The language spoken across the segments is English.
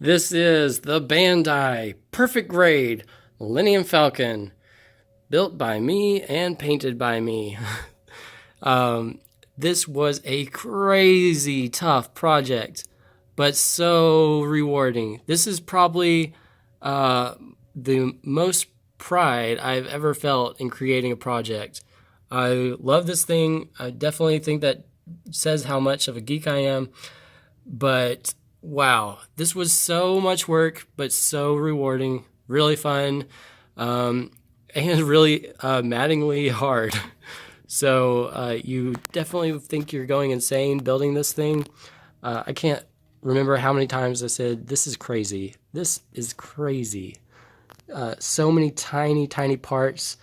This is the Bandai Perfect Grade Millennium Falcon, built by me and painted by me. This was a crazy tough project, but so rewarding. This is probably the most pride I've ever felt in creating a project. I love this thing. I definitely think that says how much of a geek I am, but wow, this was so much work, but so rewarding, really fun, and really maddeningly hard. So you definitely think you're going insane building this thing. I can't remember how many times I said, this is crazy. This is crazy. So many tiny, tiny parts.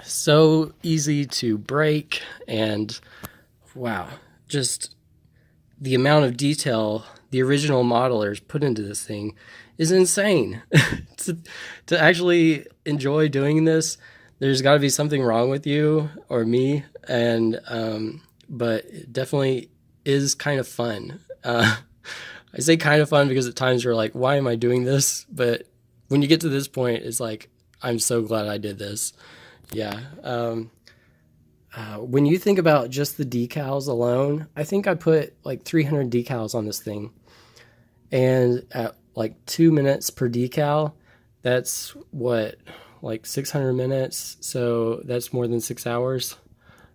So easy to break. And wow, just the amount of detail the original modelers put into this thing is insane. to actually enjoy doing this, there's got to be something wrong with you or me, and but it definitely is kind of fun. I say kind of fun because at times you're like, why am I doing this? But when you get to this point, it's like, I'm so glad I did this. Yeah. When you think about just the decals alone, I think I put like 300 decals on this thing. And at like 2 minutes per decal, that's what, like 600 minutes. So that's more than 6 hours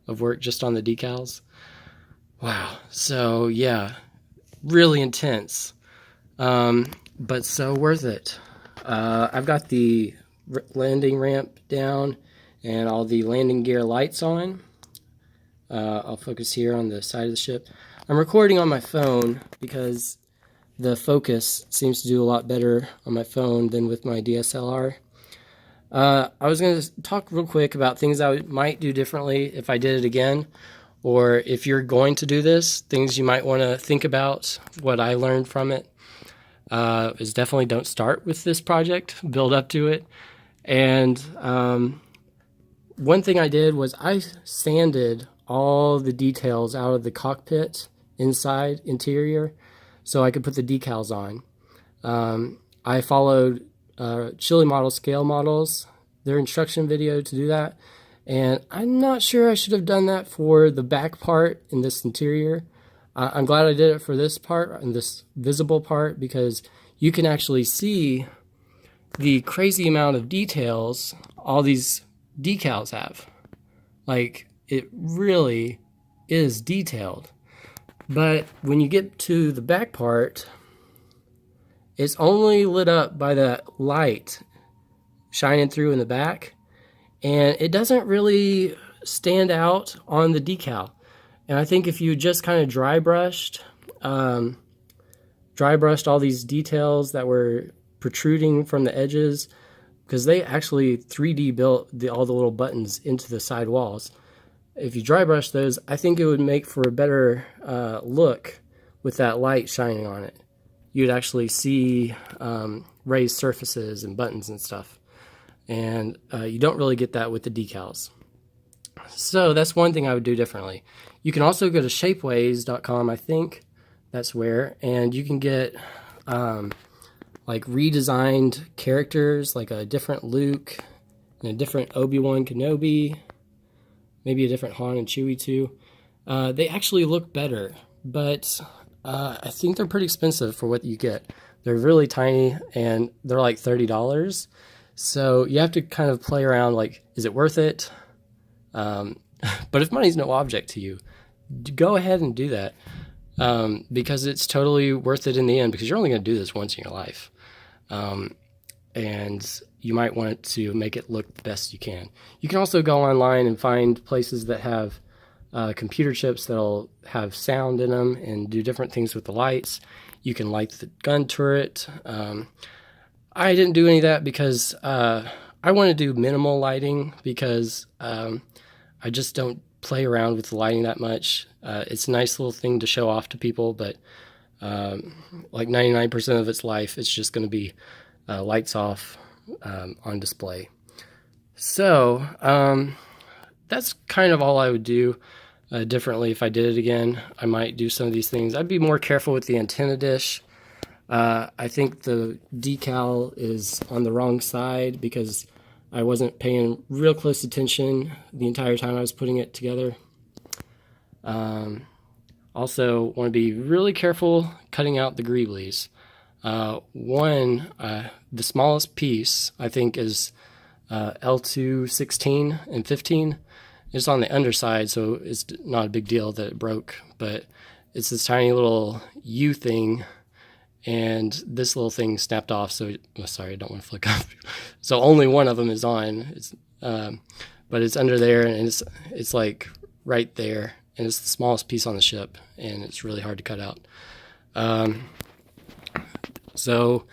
of work just on the decals. Wow. So yeah, really intense, but so worth it. I've got the landing ramp down and all the landing gear lights on. I'll focus here on the side of the ship. I'm recording on my phone because the focus seems to do a lot better on my phone than with my DSLR. I was going to talk real quick about things I might do differently if I did it again, or if you're going to do this, things you might want to think about. What I learned from it is definitely don't start with this project, build up to it. And one thing I did was I sanded all the details out of the cockpit interior so I could put the decals on. I followed Chili Model Scale Models, their instruction video to do that, and I'm not sure I should have done that for the back part in this interior. I'm glad I did it for this part and this visible part, because you can actually see the crazy amount of details all these decals have. Like, it really is detailed. But when you get to the back part, it's only lit up by that light shining through in the back, and it doesn't really stand out on the decal. And I think if you just kind of dry brushed all these details that were protruding from the edges, because they actually 3D built all the little buttons into the side walls. If you dry brush those, I think it would make for a better look with that light shining on it. You'd actually see raised surfaces and buttons and stuff. And you don't really get that with the decals. So that's one thing I would do differently. You can also go to shapeways.com, I think that's where, and you can get like redesigned characters, like a different Luke and a different Obi-Wan Kenobi, maybe a different Han and Chewie too. They actually look better, but I think they're pretty expensive for what you get. They're really tiny, and they're like $30. So you have to kind of play around, like, is it worth it? But if money's no object to you, go ahead and do that, because it's totally worth it in the end, because you're only going to do this once in your life. And you might want to make it look the best you can. You can also go online and find places that have computer chips that'll have sound in them and do different things with the lights. You can light the gun turret. I didn't do any of that because I want to do minimal lighting, because I just don't play around with the lighting that much. It's a nice little thing to show off to people, but like 99% of its life, it's just going to be lights off on display. So that's kind of all I would do differently if I did it again. I might do some of these things. I'd be more careful with the antenna dish. I think the decal is on the wrong side because I wasn't paying real close attention the entire time I was putting it together. Also, want to be really careful cutting out the greeblies. The smallest piece I think is L2 16 and 15. It's on the underside, so it's not a big deal that it broke, but it's this tiny little U thing, and this little thing snapped off. So, sorry, I don't want to flick up. So only one of them is on. But it's under there, and it's like right there, and it's the smallest piece on the ship, and it's really hard to cut out. So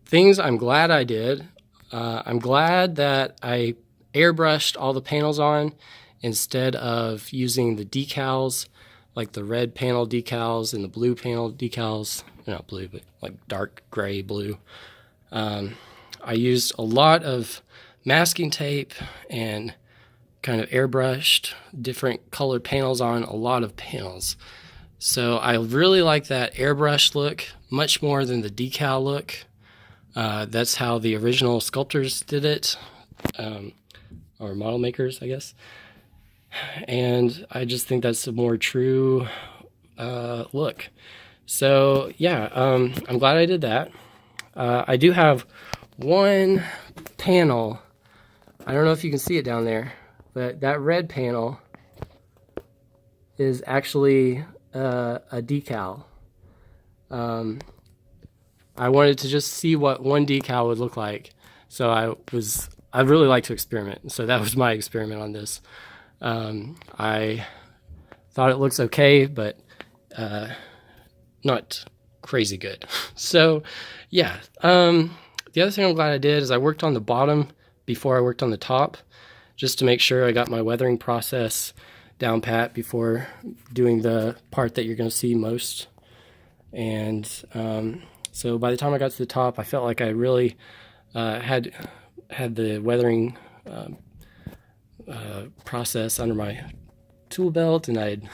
things I'm glad I did. I'm glad that I airbrushed all the panels on instead of using the decals, like the red panel decals and the blue panel decals. Not blue, but like dark gray blue. I used a lot of masking tape and kind of airbrushed different colored panels on a lot of panels. So I really like that airbrush look much more than the decal look. That's how the original sculptors did it, or model makers, I guess. And I just think that's a more true look. So yeah, I'm glad I did that. I do have one panel. I don't know if you can see it down there, but that red panel is actually a decal. I wanted to just see what one decal would look like. So I really like to experiment. So that was my experiment on this. I thought it looks okay, but not crazy good. So yeah, the other thing I'm glad I did is I worked on the bottom before I worked on the top, just to make sure I got my weathering process down pat before doing the part that you're going to see most. And so by the time I got to the top, I felt like I really had the weathering process under my tool belt, and I'd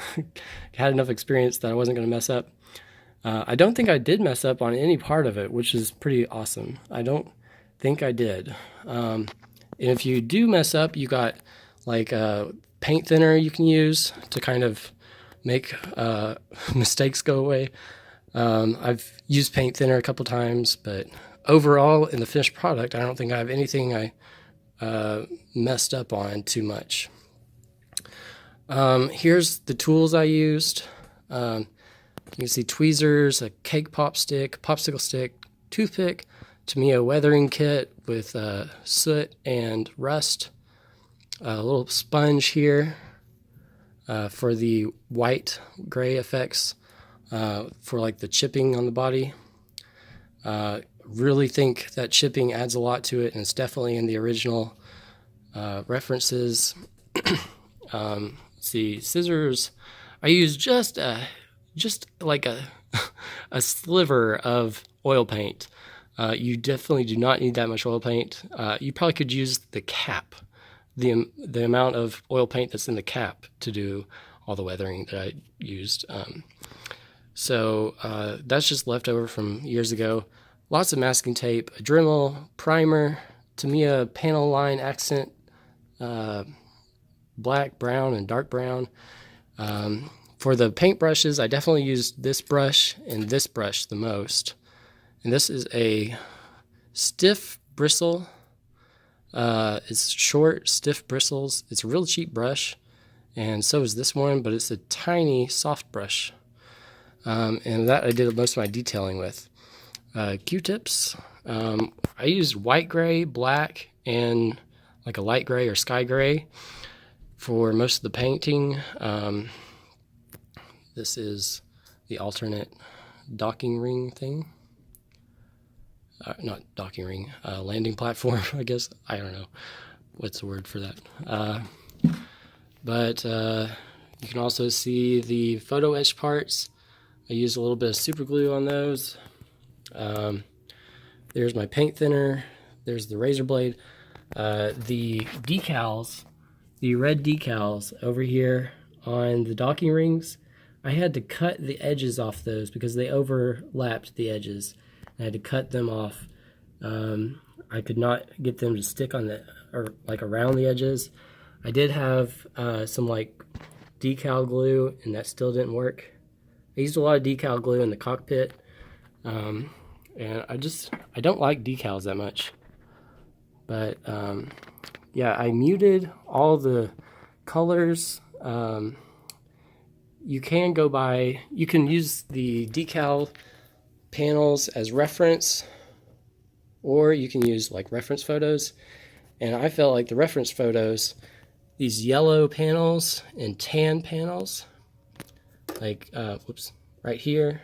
had enough experience that I wasn't going to mess up. I don't think I did mess up on any part of it, which is pretty awesome. I don't think I did. And if you do mess up, you got like a paint thinner you can use to kind of make mistakes go away. I've used paint thinner a couple times, but overall in the finished product, I don't think I have anything I messed up on too much. Here's the tools I used. You can see tweezers, a cake popsicle stick, toothpick, Tamiya weathering kit with soot and rust, a little sponge here for the white gray effects, for like the chipping on the body. Really think that chipping adds a lot to it, and it's definitely in the original references. Let's see, scissors. I used just like a sliver of oil paint. You definitely do not need that much oil paint. You probably could use the cap, the amount of oil paint that's in the cap to do all the weathering that I used. So that's just leftover from years ago. Lots of masking tape, a Dremel, primer, Tamiya panel line accent, black, brown, and dark brown. For the paint brushes, I definitely used this brush and this brush the most. And this is a stiff bristle. It's short, stiff bristles. It's a real cheap brush, and so is this one, but it's a tiny, soft brush. And that I did most of my detailing with. Q-tips. I used white gray, black, and like a light gray or sky gray for most of the painting. This is the alternate docking ring thing. Not docking ring, landing platform, I guess. I don't know what's the word for that. But you can also see the photo etch parts. I used a little bit of super glue on those. There's my paint thinner. There's the razor blade. The decals, the red decals over here on the docking rings, I had to cut the edges off those because they overlapped the edges. I had to cut them off. I could not get them to stick on the, or like around the edges. I did have some like decal glue, and that still didn't work. I used a lot of decal glue in the cockpit, and I don't like decals that much. But yeah, I muted all the colors. You can use the decal panels as reference, or you can use like reference photos. And I felt like the reference photos, these yellow panels and tan panels, like right here,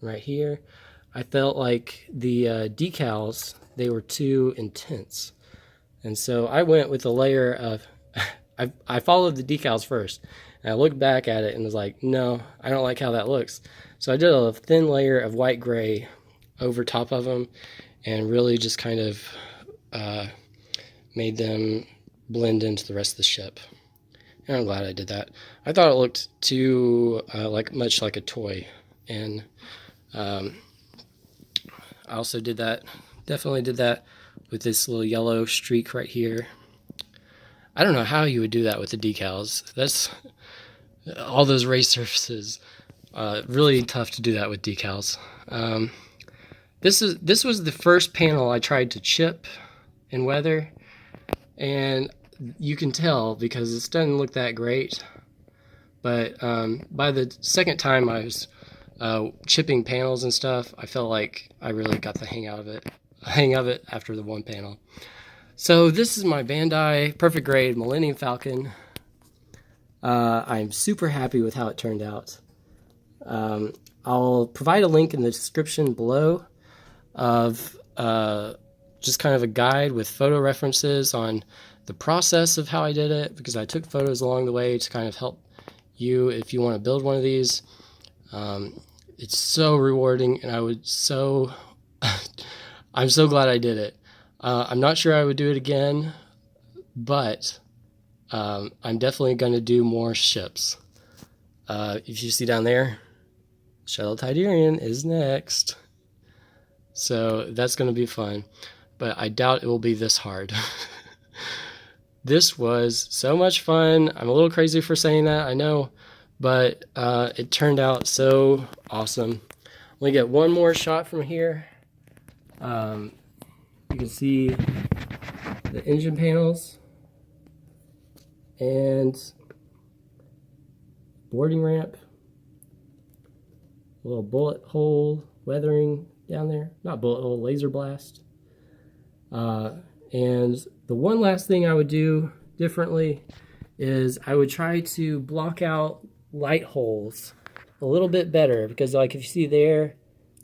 right here, I felt like the decals, they were too intense. And so I went with a layer of I followed the decals first, and I looked back at it and was like, no, I don't like how that looks. So I did a thin layer of white gray over top of them, and really just kind of made them blend into the rest of the ship. And I'm glad I did that. I thought it looked too much like a toy, and I also definitely did that with this little yellow streak right here. I don't know how you would do that with the decals. That's all those race surfaces. Really tough to do that with decals. This was the first panel I tried to chip and weather, and you can tell because it doesn't look that great. But by the second time I was chipping panels and stuff, I felt like I really got the hang of it after the one panel. So this is my Bandai Perfect Grade Millennium Falcon. I'm super happy with how it turned out. I'll provide a link in the description below of just kind of a guide with photo references on the process of how I did it, because I took photos along the way to kind of help you if you want to build one of these. It's so rewarding, and I'm so glad I did it. I'm not sure I would do it again, but I'm definitely going to do more ships. If you see down there, Shuttle Tidarian is next. So that's going to be fun, but I doubt it will be this hard. This was so much fun. I'm a little crazy for saying that, I know, but it turned out so awesome. Let me get one more shot from here. You can see the engine panels and boarding ramp, a little bullet hole weathering down there, not bullet hole, laser blast. And the one last thing I would do differently is I would try to block out light holes a little bit better, because like if you see there,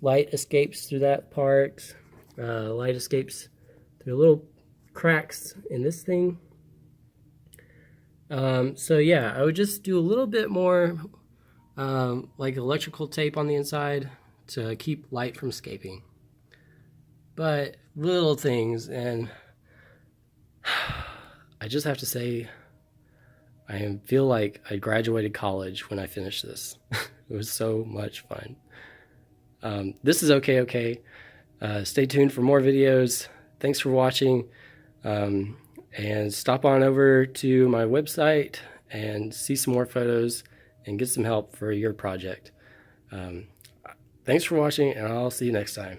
light escapes through that part, light escapes through little cracks in this thing. So yeah, I would just do a little bit more like electrical tape on the inside to keep light from escaping. But little things, and I just have to say, I feel like I graduated college when I finished this. It was so much fun. This is okay. Stay tuned for more videos. Thanks for watching. And stop on over to my website and see some more photos and get some help for your project. Thanks for watching, and I'll see you next time.